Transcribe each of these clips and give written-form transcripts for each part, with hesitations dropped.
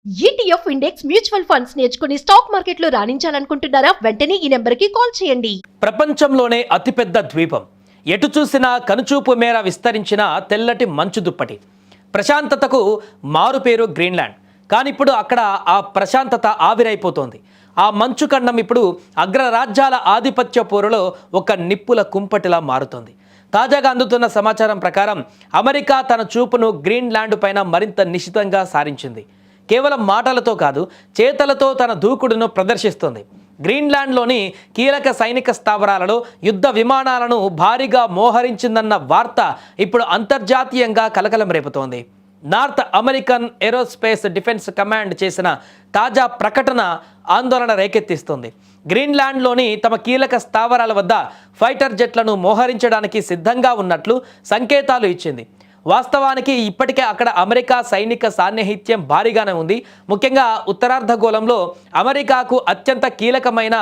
ETF index mutual funds నేర్చుకుని stock మార్కెట్లో రాణించాలనుకుంటున్నారా? వెంటనే ఈ నెంబర్కి కాల్ చేయండి. ప్రపంచంలోనే అతిపెద్ద ద్వీపం, ఎటు చూసినా కనుచూపు మేర విస్తరించిన తెల్లటి మంచు దుప్పటి. ప్రశాంతతకు మారుపేరు గ్రీన్లాండ్. కానీ ఇప్పుడు అక్కడ ఆ ప్రశాంతత ఆవిరైపోతోంది. ఆ మంచు ఖండం ఇప్పుడు అగ్రరాజ్యాల ఆధిపత్య పోరులో ఒక నిప్పుల కుంపటిలా మారుతోంది. తాజాగా అందుతున్న సమాచారం ప్రకారం అమెరికా తన చూపును గ్రీన్లాండ్ పైన మరింత నిశితంగా సారించింది. కేవలం మాటలతో కాదు, చేతలతో తన దూకుడును ప్రదర్శిస్తోంది. గ్రీన్లాండ్లోని కీలక సైనిక స్థావరాలలో యుద్ధ విమానాలను భారీగా మోహరించిందన్న వార్త ఇప్పుడు అంతర్జాతీయంగా కలకలం రేపుతోంది. North American aerospace defence command చేసిన తాజా ప్రకటన ఆందోళన రేకెత్తిస్తుంది. గ్రీన్లాండ్లోని తమ కీలక స్థావరాల వద్ద ఫైటర్ జెట్లను మోహరించడానికి సిద్ధంగా ఉన్నట్లు సంకేతాలు ఇచ్చింది. వాస్తవానికి ఇప్పటికే అక్కడ అమెరికా సైనిక సాన్నిహిత్యం భారీగానే ఉంది. ముఖ్యంగా ఉత్తరార్ధగోళంలో అమెరికాకు అత్యంత కీలకమైన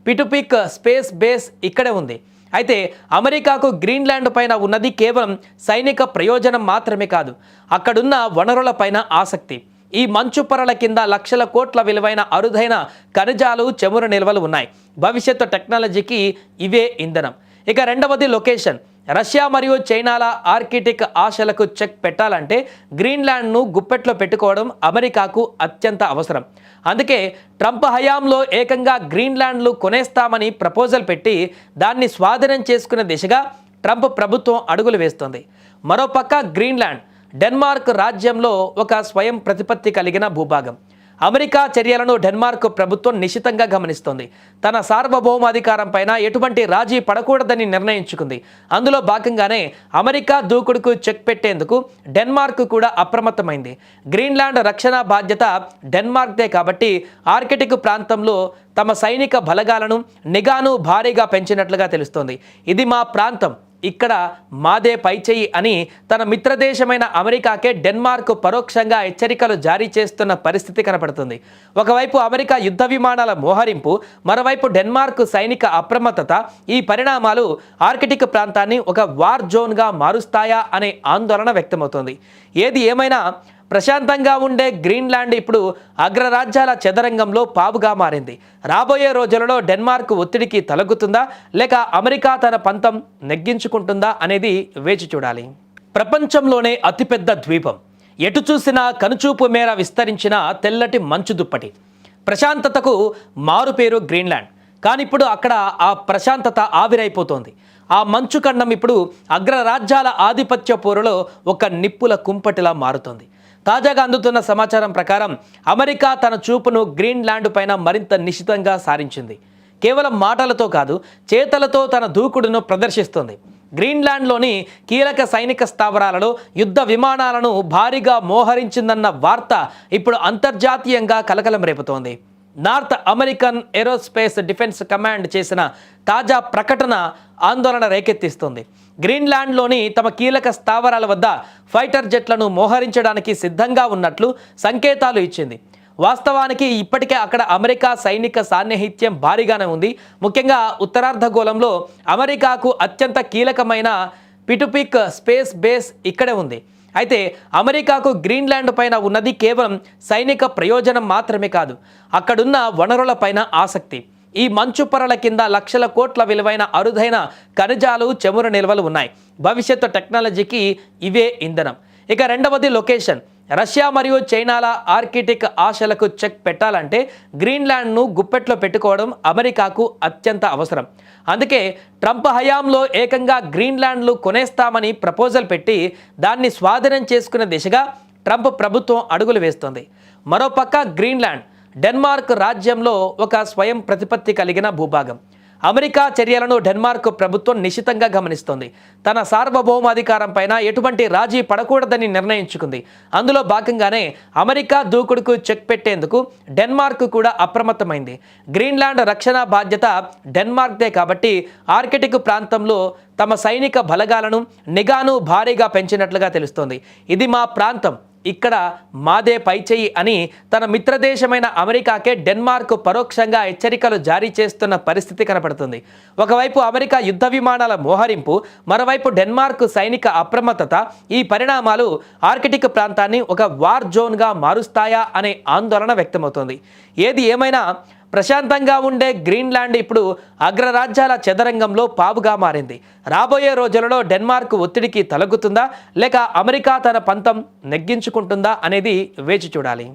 పిటుపిక్ స్పేస్ బేస్ ఇక్కడే ఉంది. అయితే అమెరికాకు గ్రీన్లాండ్ పైన ఉన్నది కేవలం సైనిక ప్రయోజనం మాత్రమే కాదు, అక్కడున్న వనరుల పైన ఆసక్తి. ఈ మంచు పొరల కింద లక్షల కోట్ల విలువైన అరుదైన ఖనిజాలు, చమురు నిల్వలు ఉన్నాయి. భవిష్యత్తు టెక్నాలజీకి ఇవే ఇంధనం. ఇక రెండవది లొకేషన్. రష్యా మరియు చైనాల ఆర్కిటిక్ ఆశలకు చెక్ పెట్టాలంటే గ్రీన్లాండ్ను గుప్పెట్లో పెట్టుకోవడం అమెరికాకు అత్యంత అవసరం. అందుకే ట్రంప్ హయాంలో ఏకంగా గ్రీన్లాండ్లు కొనేస్తామని ప్రపోజల్ పెట్టి దాన్ని స్వాధీనం చేసుకునే దిశగా ట్రంప్ ప్రభుత్వం అడుగులు వేస్తోంది. మరోపక్క గ్రీన్లాండ్ డెన్మార్క్ రాజ్యంలో ఒక స్వయం ప్రతిపత్తి కలిగిన భూభాగం. అమెరికా చర్యలను డెన్మార్క్ ప్రభుత్వం నిశితంగా గమనిస్తోంది. తన సార్వభౌమాధికారం పైన ఎటువంటి రాజీ పడకూడదని నిర్ణయించుకుంది. అందులో భాగంగానే అమెరికా దూకుడుకు చెక్ పెట్టేందుకు డెన్మార్క్ కూడా అప్రమత్తమైంది. గ్రీన్లాండ్ రక్షణ బాధ్యత డెన్మార్క్దే కాబట్టి ఆర్కిటిక్ ప్రాంతంలో తమ సైనిక బలగాలను, నిఘాను భారీగా పెంచినట్లుగా తెలుస్తోంది. ఇది మా ప్రాంతం, ఇక్కడ మాదే పైచేయి అని తన మిత్రదేశమైన అమెరికాకే డెన్మార్క్ పరోక్షంగా హెచ్చరికలు జారీ చేస్తున్న పరిస్థితి కనపడుతుంది. ఒకవైపు అమెరికా యుద్ధ విమానాల మోహరింపు, మరోవైపు డెన్మార్క్ సైనిక అప్రమత్తత. ఈ పరిణామాలు ఆర్కిటిక్ ప్రాంతాన్ని ఒక వార్ జోన్గా మారుస్తాయా అనే ఆందోళన వ్యక్తమవుతోంది. ఏది ఏమైనా ప్రశాంతంగా ఉండే గ్రీన్లాండ్ ఇప్పుడు అగ్రరాజ్యాల చదరంగంలో పావుగా మారింది. రాబోయే రోజులలో డెన్మార్క్ ఒత్తిడికి తలగుతుందా, లేక అమెరికా తన పంతం నెగ్గించుకుంటుందా అనేది వేచి చూడాలి. ప్రపంచంలోనే అతిపెద్ద ద్వీపం, ఎటు చూసినా కనుచూపు మేర విస్తరించిన తెల్లటి మంచు దుప్పటి. ప్రశాంతతకు మారుపేరు గ్రీన్లాండ్. కానీ ఇప్పుడు అక్కడ ఆ ప్రశాంతత ఆవిరైపోతోంది. ఆ మంచు ఖండం ఇప్పుడు అగ్రరాజ్యాల ఆధిపత్య పోరులో ఒక నిప్పుల కుంపటిలా మారుతోంది. తాజాగా అందుతున్న సమాచారం ప్రకారం అమెరికా తన చూపును గ్రీన్లాండ్ పైన మరింత నిశితంగా సారించింది. కేవలం మాటలతో కాదు, చేతలతో తన దూకుడును ప్రదర్శిస్తోంది. గ్రీన్లాండ్లోని కీలక సైనిక స్థావరాలలో యుద్ధ విమానాలను భారీగా మోహరించిందన్న వార్త ఇప్పుడు అంతర్జాతీయంగా కలకలం రేపుతోంది. North American aerospace defence command చేసిన తాజా ప్రకటన ఆందోళన రేకెత్తిస్తుంది. గ్రీన్లాండ్లోని తమ కీలక స్థావరాల వద్ద ఫైటర్ జెట్లను మోహరించడానికి సిద్ధంగా ఉన్నట్లు సంకేతాలు ఇచ్చింది. వాస్తవానికి ఇప్పటికే అక్కడ అమెరికా సైనిక సాన్నిహిత్యం భారీగానే ఉంది. ముఖ్యంగా ఉత్తరార్ధగోళంలో అమెరికాకు అత్యంత కీలకమైన పిటుపిక్ స్పేస్ బేస్ ఇక్కడే ఉంది. అయితే అమెరికాకు గ్రీన్లాండ్ పైన ఉన్నది కేవలం సైనిక ప్రయోజనం మాత్రమే కాదు, అక్కడున్న వనరుల పైన ఆసక్తి. ఈ మంచు పొరల కింద లక్షల కోట్ల విలువైన అరుదైన ఖనిజాలు, చమురు నిల్వలు ఉన్నాయి. భవిష్యత్తు టెక్నాలజీకి ఇవే ఇంధనం. ఇక రెండవది లొకేషన్. రష్యా మరియు చైనాల ఆర్కిటిక్ ఆశలకు చెక్ పెట్టాలంటే గ్రీన్లాండ్ను గుప్పెట్లో పెట్టుకోవడం అమెరికాకు అత్యంత అవసరం. అందుకే ట్రంప్ హయాంలో ఏకంగా గ్రీన్లాండ్లు కొనేస్తామని ప్రపోజల్ పెట్టి దాన్ని స్వాధీనం చేసుకునే దిశగా ట్రంప్ ప్రభుత్వం అడుగులు వేస్తోంది. మరోపక్క గ్రీన్లాండ్ డెన్మార్క్ రాజ్యంలో ఒక స్వయం ప్రతిపత్తి కలిగిన భూభాగం. అమెరికా చర్యలను డెన్మార్క్ ప్రభుత్వం నిశితంగా గమనిస్తోంది. తన సార్వభౌమాధికారం పైన ఎటువంటి రాజీ పడకూడదని నిర్ణయించుకుంది. అందులో భాగంగానే అమెరికా దూకుడుకు చెక్ పెట్టేందుకు డెన్మార్క్ కూడా అప్రమత్తమైంది. గ్రీన్లాండ్ రక్షణ బాధ్యత డెన్మార్క్దే కాబట్టి ఆర్కిటిక్ ప్రాంతంలో తమ సైనిక బలగాలను, నిఘాను భారీగా పెంచినట్లుగా తెలుస్తోంది. ఇది మా ప్రాంతం, ఇక్కడ మాదే పైచేయి అని తన మిత్రదేశమైన అమెరికాకే డెన్మార్క్ పరోక్షంగా హెచ్చరికలు జారీ చేస్తున్న పరిస్థితి కనపడుతుంది. ఒకవైపు అమెరికా యుద్ధ విమానాల మోహరింపు, మరోవైపు డెన్మార్క్ సైనిక అప్రమత్తత, ఈ పరిణామాలు ఆర్కిటిక్ ప్రాంతాన్ని ఒక వార్ జోన్గా మారుస్తాయా అనే ఆందోళన వ్యక్తమవుతోంది. ఏది ఏమైనా ప్రశాంతంగా ఉండే గ్రీన్లాండ్ ఇప్పుడు అగ్రరాజ్యాల చదరంగంలో పావుగా మారింది. రాబోయే రోజులలో డెన్మార్క్ ఒత్తిడికి తలగ్గుతుందా లేక అమెరికా తన పంతం నెగ్గించుకుంటుందా అనేది వేచి చూడాలి.